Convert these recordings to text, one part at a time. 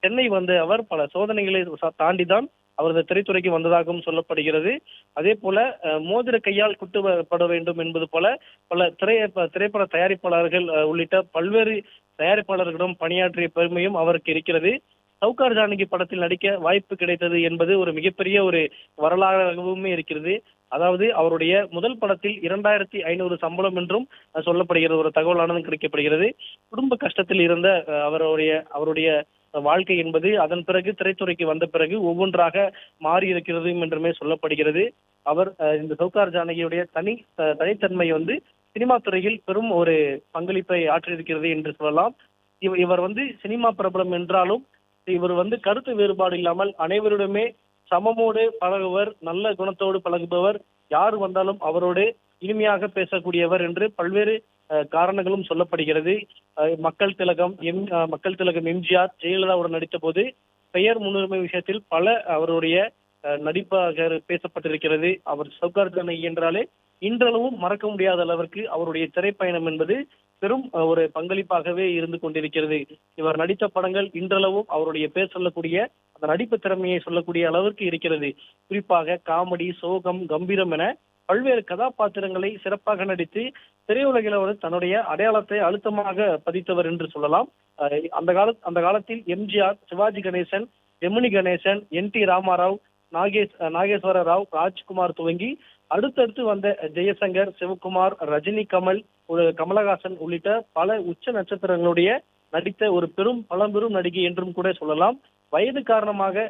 சென்னை வந்த அவர் பல சோதனைகளை தாண்டிதான் அவரது திரைத்துறைக்கு வந்ததாகவும் சொல்லப்படுகிறது. அதே போல மோதிர கையால் குட்டுப்பட வேண்டும் என்பது போல பல திரைப்பட தயாரிப்பாளர்கள் உள்ளிட்ட பல்வேறு தயாரிப்பாளர்களிடம் பணியாற்றிய பெருமையும் அவருக்கு இருக்கிறது. சவுகார் ஜானகி படத்தில் நடிக்க வாய்ப்பு கிடைத்தது என்பது ஒரு மிகப்பெரிய ஒரு வரலாறாகவுமே இருக்கிறது. அதாவது அவருடைய முதல் படத்தில் 2500 சம்பளம் என்றும் சொல்லப்படுகிறது, ஒரு தகவலானது கிடைக்கப்படுகிறது. குடும்ப கஷ்டத்தில் இருந்த அவருடைய வாழ்க்கை என்பது அதன் பிறகு திரைத்துறைக்கு வந்த பிறகு ஒவ்வொன்றாக மாறி இருக்கிறது என்றுமே சொல்லப்படுகிறது. அவர் இந்த சவுகார் ஜானகியுடைய தனித்தன்மை சினிமா துறையில் பெரும் ஒரு பங்களிப்பை ஆற்றியிருக்கிறது என்று சொல்லலாம். இவர் சினிமா பிரபலம் என்றாலும் இவர் கருத்து வேறுபாடு இல்லாமல் அனைவருடமே சமமோடு பழகுவர், நல்ல குணத்தோடு பழகுபவர், யார் வந்தாலும் அவரோடு இனிமையாக பேசக்கூடியவர் என்று பல்வேறு காரணங்களும் சொல்லப்படுகிறது. மக்கள் திலகம் எம்ஜிஆர் ஜெயலலிதாவுடன் நடித்த போது பெயர் முன்னுரிமை விஷயத்தில் பல அவருடைய நடிப்பாக பேசப்பட்டிருக்கிறது. அவர் சவுகார் ஜானகி என்றாலே இன்றளவும் மறக்க முடியாத அளவிற்கு அவருடைய திரைப்பயணம் என்பது பெரும் ஒரு பங்களிப்பாகவே இருந்து கொண்டிருக்கிறது. இவர் நடித்த படங்கள் இன்றளவும் அவருடைய பேர் சொல்லக்கூடிய அந்த நடிப்பு திறமையை சொல்லக்கூடிய அளவிற்கு இருக்கிறது. குறிப்பாக காமெடி, சோகம், கம்பீரம் என பல்வேறு கதாபாத்திரங்களை சிறப்பாக நடித்து திரையுலகில் தன்னுடைய அடையாளத்தை அழுத்தமாக பதித்தவர் என்று சொல்லலாம். அந்த காலத்தில் எம்ஜிஆர், சிவாஜி கணேசன், ஜெமினி கணேசன், NT ராமாராவ், நாகேஸ்வர ராவ், ராஜ்குமார் துவங்கி அடுத்தடுத்து வந்த ஜெயசங்கர், சிவகுமார், ரஜினி, கமலஹாசன் உள்ளிட்ட பல உச்ச நட்சத்திரங்களுடைய நடித்த ஒரு பழம்பெரும் நடிகை என்றும் கூட சொல்லலாம். வயது காரணமாக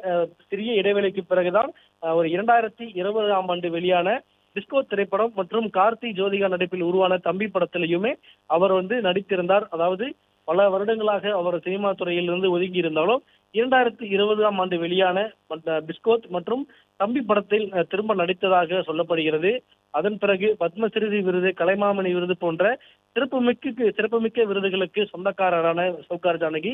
சிறிய இடைவேளைக்கு பிறகுதான் ஒரு 2020ஆம் ஆண்டு வெளியான டிஸ்கோ திரைப்படம் மற்றும் கார்த்தி ஜோதிகா நடிப்பில் உருவான தம்பி படத்திலையுமே அவர் நடித்திருந்தார். அதாவது பல வருடங்களாக அவர் சினிமா துறையிலிருந்து ஒதுங்கி இருந்தாலும் 2020ஆம் ஆண்டு வெளியான பிஸ்கோத் மற்றும் தம்பி படத்தில் திரும்ப நடித்ததாக சொல்லப்படுகிறது. அதன் பிறகு பத்மஸ்ரீ விருது, கலைமாமணி விருது போன்ற சிறப்புமிக்க விருதுகளுக்கு சொந்தக்காரரான சவுகார் ஜானகி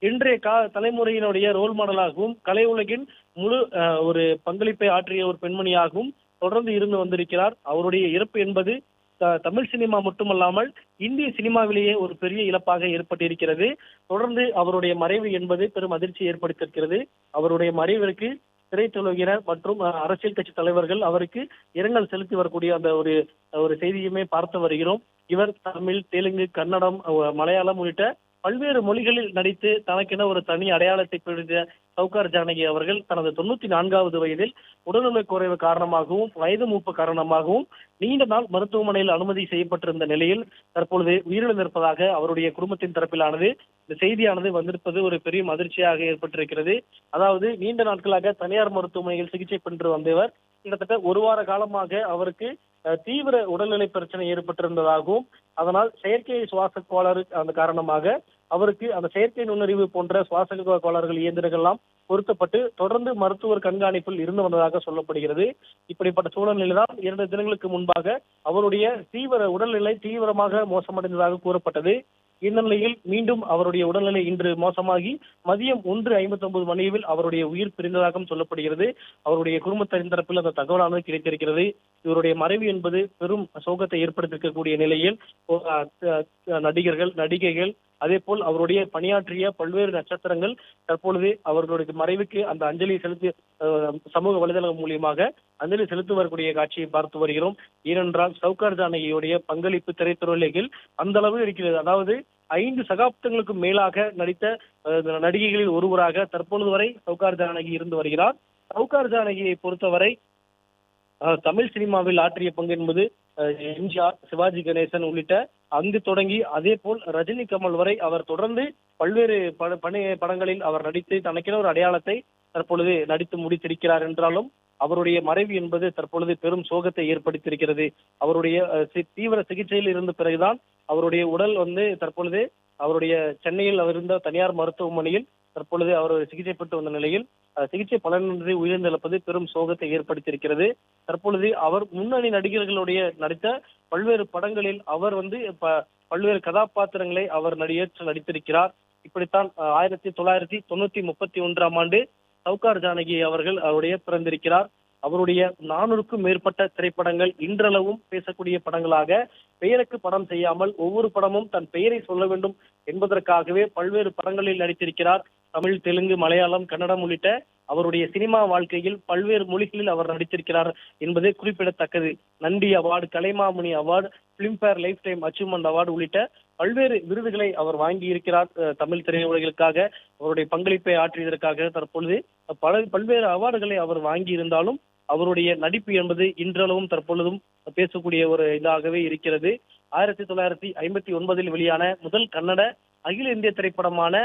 இன்றைய தலைமுறையினுடைய ரோல் மாடலாகவும் கலை உலகின் முழு ஒரு பங்களிப்பை ஆற்றிய ஒரு பெண்மணியாகவும் தொடர்ந்து இருந்து வந்திருக்கிறார். அவருடைய இறப்பு என்பது தமிழ் சினிமா மட்டுமல்லாமல் இந்திய சினிமாவிலேயே ஒரு பெரிய இழப்பாக ஏற்பட்டிருக்கிறது. தொடர்ந்து அவருடைய மறைவு என்பது பெரும் அதிர்ச்சி ஏற்படுத்தியிருக்கிறது. அவருடைய மறைவிற்கு திரைத்துறையினர் மற்றும் அரசியல் கட்சி தலைவர்கள் அவருக்கு இரங்கல் செலுத்தி வரக்கூடிய அந்த ஒரு செய்தியுமே பார்த்து வருகிறோம். இவர் தமிழ், தெலுங்கு, கன்னடம், மலையாளம் உள்ளிட்ட பல்வேறு மொழிகளில் நடித்து தனக்கென ஒரு தனி அடையாளத்தை பிடித்த சவுகார் ஜானகி அவர்கள் தனது 94வது வயதில் உடல்நலக் குறைவு காரணமாகவும் வயது மூப்பு காரணமாகவும் நீண்ட நாள் மருத்துவமனையில் அனுமதி செய்யப்பட்டிருந்த நிலையில் தற்பொழுது உயிரிழந்திருப்பதாக அவருடைய குடும்பத்தின் தரப்பிலானது இந்த செய்தியானது வந்திருப்பது ஒரு பெரிய அதிர்ச்சியாக ஏற்பட்டிருக்கிறது. அதாவது நீண்ட நாட்களாக தனியார் மருத்துவமனையில் சிகிச்சை பெற்று வந்தவர் கிட்டத்தட்ட ஒரு வார காலமாக அவருக்கு தீவிர உடல்நிலை பிரச்சனை ஏற்பட்டிருந்ததாகவும் அதனால் செயற்கை சுவாச கோளாறு அந்த காரணமாக அவருக்கு அந்த செயற்கை நுண்ணறிவு போன்ற சுவாச கோளாறுகள் இயந்திரங்கள்லாம் பொருத்தப்பட்டு தொடர்ந்து மருத்துவர் கண்காணிப்பில் இருந்து வந்ததாக சொல்லப்படுகிறது. இப்படிப்பட்ட சூழ்நிலையில்தான் 2 தினங்களுக்கு முன்பாக அவருடைய உடல்நிலை தீவிரமாக மோசமடைந்ததாக கூறப்பட்டது. இந்த நிலையில் மீண்டும் அவருடைய உடல்நிலை இன்று மோசமாகி மதியம் 1:59 மணியில் அவருடைய உயிர் பிரிந்ததாகவும் சொல்லப்படுகிறது. அவருடைய குடும்பத்தின் தரப்பில் அந்த தகவலானது கிடைத்திருக்கிறது. இவருடைய மறைவு என்பது பெரும் சோகத்தை ஏற்படுத்தியிருக்கக்கூடிய நிலையில் நடிகர்கள், நடிகைகள், அதே போல் அவருடைய பணியாற்றிய பல்வேறு நட்சத்திரங்கள் தற்பொழுது அவர்களுடைய மறைவுக்கு அந்த அஞ்சலி செலுத்தி சமூக வலைதளம் மூலியமாக அஞ்சலி செலுத்தி வரக்கூடிய காட்சியை பார்த்து வருகிறோம். ஏனென்றால் சவுகார் ஜானகியுடைய பங்களிப்பு திரைத்துறையில் அந்த அளவு இருக்கிறது. அதாவது 5 சகாப்தங்களுக்கு மேலாக நடித்த நடிகைகளில் ஒருவராக தற்பொழுது வரை சவுகார் ஜானகி இருந்து வருகிறார். சவுகார் ஜானகியை பொறுத்தவரை தமிழ் சினிமாவில் ஆற்றிய பங்கு என்பது எம்ஜிஆர், சிவாஜி கணேசன் உள்ளிட்ட அங்கு தொடங்கி அதே போல் ரஜினி, கமல் வரை அவர் தொடர்ந்து பல்வேறு படங்களில் அவர் நடித்து தனக்கென ஒரு அடையாளத்தை தற்பொழுது நடித்து முடித்திருக்கிறார் என்றாலும் அவருடைய மறைவு என்பது தற்பொழுது பெரும் சோகத்தை ஏற்படுத்தியிருக்கிறது. அவருடைய தீவிர சிகிச்சையில் இருந்த பிறகுதான் அவருடைய உடல் தற்பொழுது அவருடைய சென்னையில் அவர் இருந்த தனியார் மருத்துவமனையில் தற்பொழுது அவர் சிகிச்சை பெற்று வந்த நிலையில் சிகிச்சை பலனின்றி உயிரிழந்திருப்பது பெரும் சோகத்தை ஏற்படுத்தியிருக்கிறது. தற்பொழுது அவர் முன்னணி நடிகர்களுடைய நடித்த பல்வேறு படங்களில் அவர் பல்வேறு கதாபாத்திரங்களை அவர் நடித்திருக்கிறார். இப்படித்தான் 1931ஆம் ஆண்டு சவுகார் ஜானகி அவருடைய பிறந்திருக்கிறார். அவருடைய 400க்கும் மேற்பட்ட திரைப்படங்கள் இன்றளவும் பேசக்கூடிய படங்களாக பெயருக்கு படம் செய்யாமல் ஒவ்வொரு படமும் தன் பெயரை சொல்ல வேண்டும் என்பதற்காகவே பல்வேறு படங்களில் நடித்திருக்கிறார். தமிழ், தெலுங்கு, மலையாளம், கன்னடம் உள்ளிட்ட அவருடைய சினிமா வாழ்க்கையில் பல்வேறு மொழிகளில் அவர் நடித்திருக்கிறார் என்பது குறிப்பிடத்தக்கது. Nandi award, Kalaimamani award, Filmfare life time achievement award உள்ளிட்ட பல்வேறு விருதுகளை அவர் வாங்கி இருக்கிறார். தமிழ் திரையுலகிற்காக அவருடைய பங்களிப்பை ஆற்றியதற்காக தற்பொழுது பல்வேறு அவார்டுகளை அவர் வாங்கி இருந்தாலும் அவருடைய நடிப்பு என்பது இன்றளவும் தற்பொழுதும் பேசக்கூடிய ஒரு இதாகவே இருக்கிறது. 1959 வெளியான முதல் கன்னட அகில இந்திய திரைப்படமான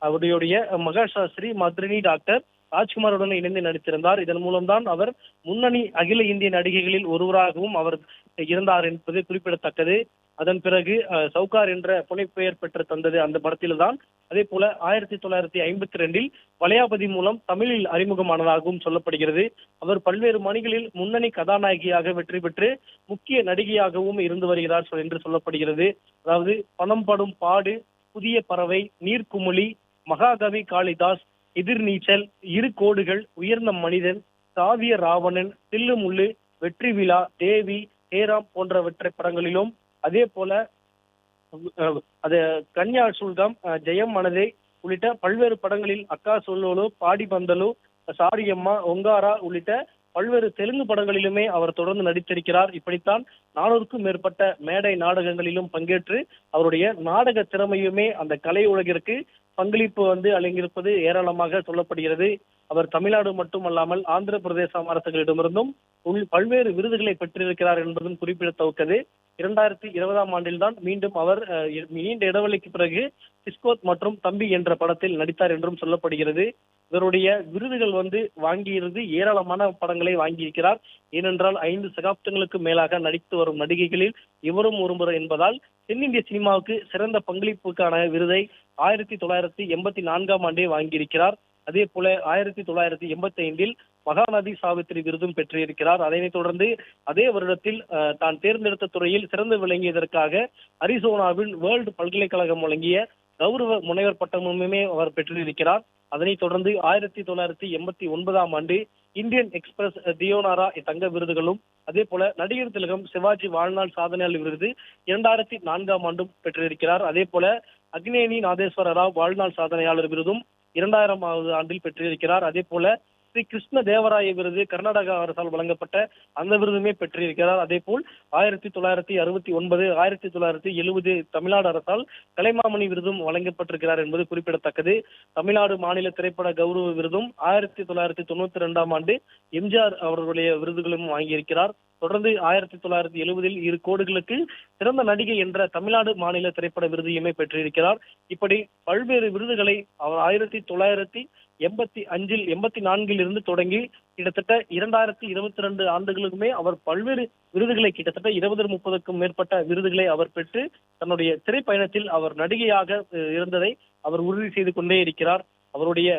அவருடைய மகாசாஸ்திரி மத்ரினி டாக்டர் ராஜ்குமாருடன் இணைந்து நடித்திருந்தார். இதன் மூலம்தான் அவர் முன்னணி அகில இந்திய நடிகைகளில் ஒருவராகவும் அவர் இருந்தார் என்பது குறிப்பிடத்தக்கது. அதன் பிறகு சவுகார் என்ற புனைப்பெயர் பெற்று தந்தது அந்த படத்தில்தான். அதே போல 1952 வளையாபதி மூலம் தமிழில் அறிமுகமானதாகவும் சொல்லப்படுகிறது. அவர் பல்வேறு மணிகளில் முன்னணி கதாநாயகியாக வெற்றி பெற்று முக்கிய நடிகையாகவும் இருந்து வருகிறார் என்று சொல்லப்படுகிறது. அதாவது பணம் படும் பாடு, புதிய பறவை, நீர்க்குமிழி, மகாகவி காளிதாஸ், எதிர்நீச்சல், இரு கோடுகள், உயர்ந்த மனிதன், காவிய ராவணன், தில்லு முள்ளு, வெற்றி விழா, தேவி, ஹேராம் போன்றவற்றை படங்களிலும், அதே போல அது கன்யா சுல்கம், ஜெயம் மனதே உள்ளிட்ட பல்வேறு படங்களில் அக்கா சொல்லோலு, பாடி பந்தலு, சாரியம்மா, ஒங்காரா உள்ளிட்ட பல்வேறு தெலுங்கு படங்களிலுமே அவர் தொடர்ந்து நடித்திருக்கிறார். இப்படித்தான் 400க்கும் மேற்பட்ட மேடை நாடகங்களிலும் பங்கேற்று அவருடைய நாடக திறமையுமே அந்த கலை உலகிற்கு பங்களிப்பு அடங்கியிருப்பது ஏராளமாக சொல்லப்படுகிறது. அவர் தமிழ்நாடு மட்டுமல்லாமல் ஆந்திர பிரதேச அரசுகளிடமிருந்தும் பல்வேறு விருதுகளை பெற்றிருக்கிறார் என்பதும் குறிப்பிடத்தக்கது. 2020ஆம் ஆண்டில்தான் மீண்டும் அவர் நீண்ட இடைவெளிக்கு பிறகு சிஸ்கோத் மற்றும் தம்பி என்ற படத்தில் நடித்தார் என்றும் சொல்லப்படுகிறது. இவருடைய விருதுகள் வாங்கியிருந்து ஏராளமான படங்களை வாங்கியிருக்கிறார். ஏனென்றால் 5 சகாப்தங்களுக்கு மேலாக நடித்து வரும் நடிகைகளில் இவரும் ஒருமுறை என்பதால் தென்னிந்திய சினிமாவுக்கு சிறந்த பங்களிப்புக்கான விருதை 1984ஆம் ஆண்டே வாங்கியிருக்கிறார். அதே போல 1985 மகாநதி சாவித்திரி விருதும் பெற்றிருக்கிறார். அதனைத் தொடர்ந்து அதே வருடத்தில் தான் தேர்ந்தெடுத்த துறையில் சிறந்து விளங்கியதற்காக அரிசோனாவில் வேர்ல்டு பல்கலைக்கழகம் வழங்கிய கௌரவ முனைவர் பட்டமுமே அவர் பெற்றிருக்கிறார். அதனைத் தொடர்ந்து 1989ஆம் ஆண்டு இந்தியன் எக்ஸ்பிரஸ் தியோனாரா தங்க விருதுகளும், அதே போல நடிகர் திலகம் சிவாஜி வாழ்நாள் சாதனையாளர் விருது 2004ஆம் ஆண்டும் பெற்றிருக்கிறார். அதே போல அக்னேனி நாதேஸ்வர ராவ் வாழ்நாள் சாதனையாளர் விருதும் 2000ஆவது ஆண்டில் பெற்றிருக்கிறார். அதே போல ஸ்ரீ கிருஷ்ண தேவராய விருது கர்நாடக அரசால் வழங்கப்பட்ட அந்த விருதுமே பெற்றிருக்கிறார். அதே போல் 1969, 1970 தமிழ்நாடு அரசால் கலைமாமணி விருதும் வழங்கப்பட்டிருக்கிறார் என்பது குறிப்பிடத்தக்கது. தமிழ்நாடு மாநில திரைப்பட கௌரவ விருதும் 1992ஆம் ஆண்டு எம்ஜிஆர் அவர்களுடைய விருதுகளும் வாங்கியிருக்கிறார். தொடர்ந்து 1970 இரு கோடுகளுக்கு சிறந்த நடிகை என்ற தமிழ்நாடு மாநில திரைப்பட விருதையுமே பெற்றிருக்கிறார். இப்படி பல்வேறு விருதுகளை அவர் 1985, 84 இருந்து தொடங்கி கிட்டத்தட்ட 2022 ஆண்டுகளுக்குமே அவர் பல்வேறு விருதுகளை கிட்டத்தட்ட 20-30க்கும் மேற்பட்ட விருதுகளை அவர் பெற்று தன்னுடைய திரைப்பயணத்தில் அவர் நடிகையாக இருந்ததை அவர் உறுதி செய்து கொண்டே இருக்கிறார். அவருடைய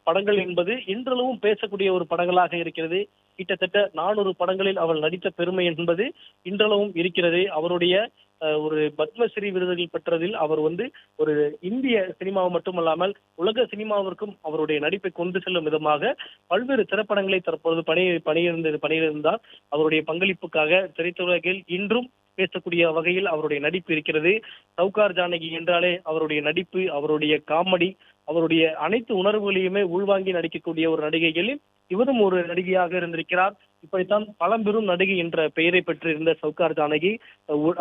படங்கள் என்பது இன்றளவும் பேசக்கூடிய ஒரு படங்களாக இருக்கிறது. கிட்டத்தட்ட 400 படங்களில் அவள் நடித்த பெருமை என்பது இன்றளவும் இருக்கிறது. அவருடைய ஒரு பத்மஸ்ரீ விருதுகள் பெற்றதில் அவர் ஒரு இந்திய சினிமாவை மட்டுமல்லாமல் உலக சினிமாவிற்கும் அவருடைய நடிப்பை கொண்டு செல்லும் விதமாக பல்வேறு திரைப்படங்களை தற்போது பணியிருந்தார். அவருடைய பங்களிப்புக்காக திரைத்துறையில் இன்றும் பேசக்கூடிய வகையில் அவருடைய நடிப்பு இருக்கிறது. சவுகார் ஜானகி என்றாலே அவருடைய நடிப்பு, அவருடைய காமெடி, அவருடைய அனைத்து உணர்வுகளையுமே உள்வாங்கி நடிக்கக்கூடிய ஒரு நடிகைகளில் இவரும் ஒரு நடிகையாக இருந்திருக்கிறார். இப்படித்தான் பழம்பெரும் நடிகை என்ற பெயரை பெற்றிருந்த சவுகார் ஜானகி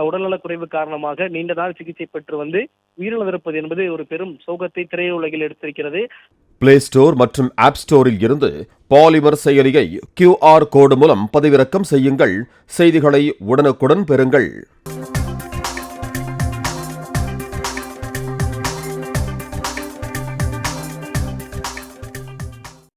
உடல்நலக் குறைவு காரணமாக நீண்ட நாள் சிகிச்சை பெற்று உயிரிழந்திருப்பது என்பது ஒரு பெரும் சோகத்தை திரையுலகில் எடுத்திருக்கிறது. பிளே ஸ்டோர் மற்றும் ஆப் ஸ்டோரில் இருந்து பாலிமர் செயலியை QR கோடு மூலம் பதிவிறக்கம் செய்யுங்கள். செய்திகளை உடனுக்குடன் பெறுங்கள்.